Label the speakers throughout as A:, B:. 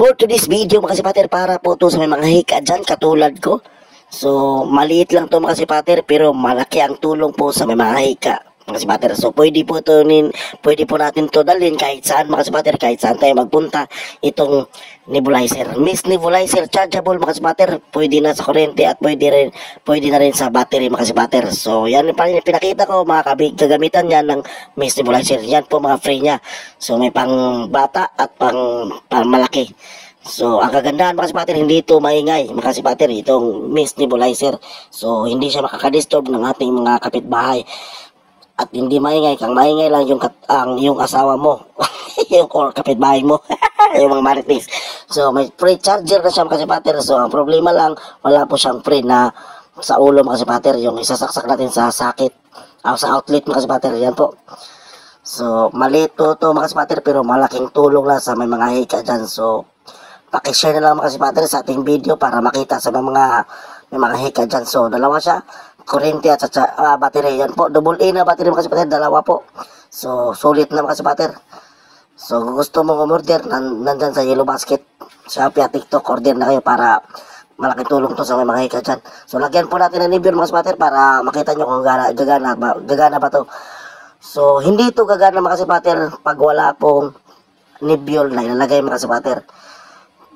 A: for today's video mga kasipater, para po to sa may mga hika dyan katulad ko. So maliit lang to mga kasipater, pero malaki ang tulong po sa may mga hika mga kasipater. So pwede po natin to dalhin kahit saan mga kasipater, kahit saan tayo magpunta. Itong nebulizer, Mist Nebulizer chargeable mga kasipater, pwede na sa kuryente at pwede na rin sa battery mga kasipater. So yan pa rin pinakita ko mga kagamitan yan ng Mist Nebulizer. Yan po mga free nya. So may pang bata at pang malaki. So, ang kagandahan mga kasipater, hindi ito maingay mga kasipater, itong Mist Nebulizer. So, hindi siya makakadisturb ng ating mga kapitbahay. At hindi maingay, kang maingay lang yung asawa mo, yung kapitbahay mo, yung mga marites. So, may free charger na siya mga kasipater. So, ang problema lang, wala po siyang free na sa ulo mga kasipater, yung isasaksak natin sa sakit, sa outlet mga kasipater, yan po. So, maliit to mga kasipater, pero malaking tulong lang sa may mga hika dyan. So, pakishare na lang mga kasipater sa ating video para makita sa may mga hika dyan. So, dalawa siya, kuryente at battery. Yan po, double A na battery mga kasipater, dalawa po. So, sulit na mga kasipater. So, kung gusto mong umorder, nandyan sa Yellow Basket, Shopee at TikTok, order na kayo para malaking tulong to sa may mga hika dyan. So, lagyan po natin ng review mga kasipater para makita nyo kung gagana ba to. So, hindi to gagana mga kasipater pag wala pong Nebule na ilalagay mga kasipater.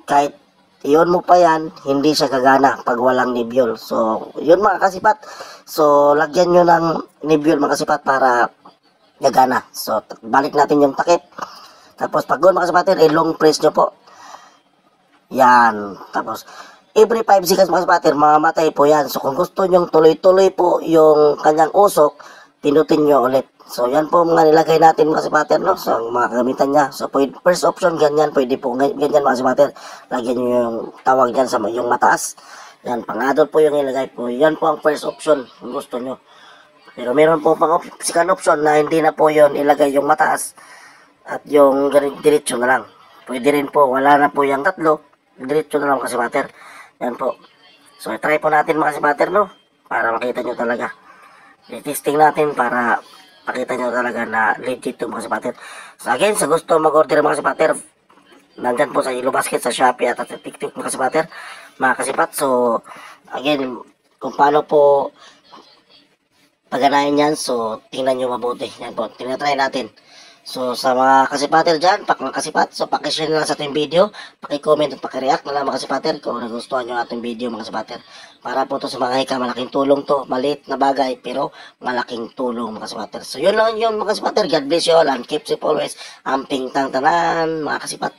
A: Kahit iyon mo pa yan, hindi siya gagana pag walang Nebule. So, yun mga kasipat. So, lagyan nyo ng Nebule mga kasipat para gagana. So, balik natin yung takip. Tapos, pag yun mga kasipater, long press nyo po. Yan. Tapos, every 5 seconds mga kasipater, mamamatay po yan. So, kung gusto nyo tuloy-tuloy po yung kanyang usok, pinutin nyo ulit. So, yan po mga nilagay natin mga kasipater, no? So, mga kagamitan niya. So, first option, ganyan. Pwede po ganyan mga kasipater. Lagyan nyo yung tawag dyan sa yung mataas. Yan, pang-adult po yung ilagay po. Yan po ang first option kung gusto nyo. Pero meron po second option na hindi na po yon ilagay yung mataas. At yung diretso na lang. Pwede rin po, wala na po yung tatlo. Diretso na lang mga kasipater. Yan po. So, try po natin mga kasipater, no? Para makita nyo talaga. I-testing natin para pakita nyo talaga na legit ito mga kasipater. So again, sa gusto mag-order mga kasipater, nandyan po sa Yellow Basket, sa Shopee at sa TikTok mga kasipater, mga kasipat. So again, kung paano po pagganahin yan, so tingnan nyo mabuti. Yan po, tinatry natin. So sa mga kasipater dyan, mga kasipat, so pakishare na lang sa ating video, pakicomment at pakireact na lang mga kasipater kung nagustuhan nyo ating video mga kasipater. Para po to sa mga hika, malaking tulong to, maliit na bagay pero malaking tulong mga kasipater. So yun lang yun mga kasipater, God bless you all and keep safe always, amping tang tanan mga kasipat.